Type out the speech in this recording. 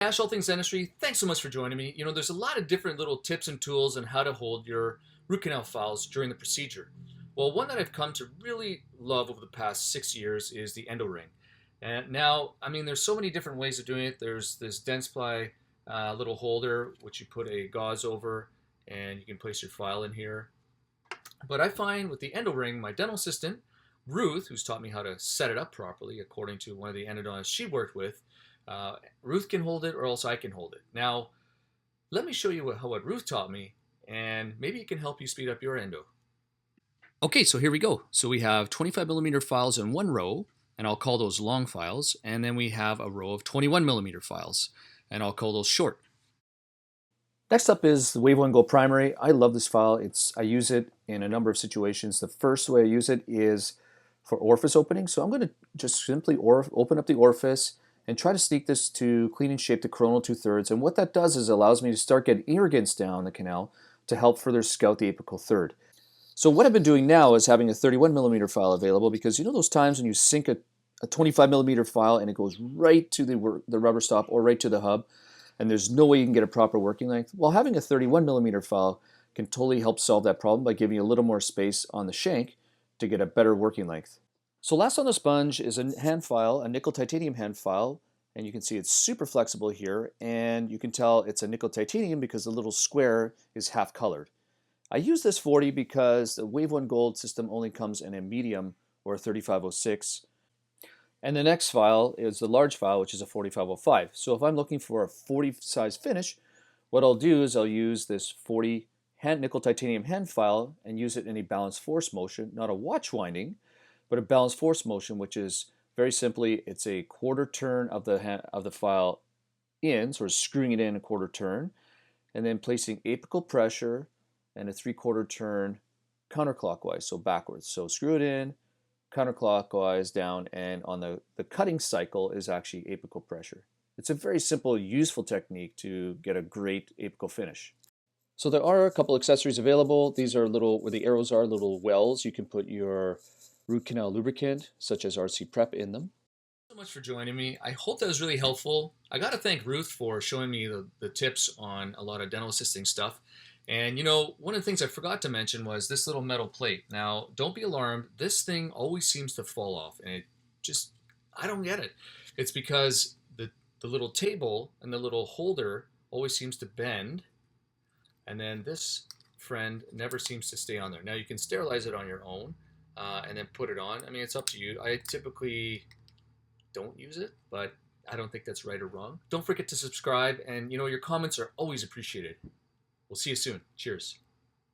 Ash, all things dentistry, thanks so much for joining me. There's a lot of different little tips and tools on how to hold your root canal files during the procedure. Well, one that I've come to really love over the past 6 years is the endo ring. And now, there's so many different ways of doing it. There's this Dentsply little holder, which you put a gauze over, and you can place your file in here. But I find with the endo ring, my dental assistant, Ruth, who's taught me how to set it up properly, according to one of the endodontists she worked with, Ruth can hold it or else I can hold it. Now, let me show you what Ruth taught me, and maybe it can help you speed up your endo. Okay, so here we go. So we have 25 millimeter files in one row, and I'll call those long files, and then we have a row of 21 millimeter files, and I'll call those short. Next up is the Wave 1 Go Primary. I love this file. I use it in a number of situations. The first way I use it is for orifice opening. So I'm going to just simply open up the orifice and try to sneak this to clean and shape the coronal 2/3. And what that does is allows me to start getting irrigants down the canal to help further scout the apical third. So what I've been doing now is having a 31 millimeter file available, because you know those times when you sink a 25 millimeter file and it goes right to the rubber stop or right to the hub, and there's no way you can get a proper working length? Well, having a 31 millimeter file can totally help solve that problem by giving you a little more space on the shank to get a better working length. So last on the sponge is a hand file, a nickel titanium hand file, and you can see it's super flexible here, and you can tell it's a nickel titanium because the little square is half colored. I use this 40 because the Wave 1 Gold system only comes in a medium or a 3506. And the next file is the large file, which is a 4505. So if I'm looking for a 40 size finish, what I'll do is I'll use this 40 nickel titanium hand file and use it in a balanced force motion, not a watch winding, but a balanced force motion, which is very simply, it's a quarter turn of the file in, sort of screwing it in a quarter turn, and then placing apical pressure and a 3/4 turn counterclockwise, so backwards. So screw it in, counterclockwise down, and on the cutting cycle is actually apical pressure. It's a very simple, useful technique to get a great apical finish. So there are a couple accessories available. These are little, where the arrows are, little wells. You can put your root canal lubricant, such as RC Prep, in them. Thanks so much for joining me. I hope that was really helpful. I got to thank Ruth for showing me the tips on a lot of dental assisting stuff. And one of the things I forgot to mention was this little metal plate. Now, don't be alarmed. This thing always seems to fall off, and I don't get it. It's because the little table and the little holder always seems to bend, and then this friend never seems to stay on there. Now, you can sterilize it on your own and then put it on. It's up to you. I typically don't use it, but I don't think that's right or wrong. Don't forget to subscribe, and your comments are always appreciated. We'll see you soon. Cheers.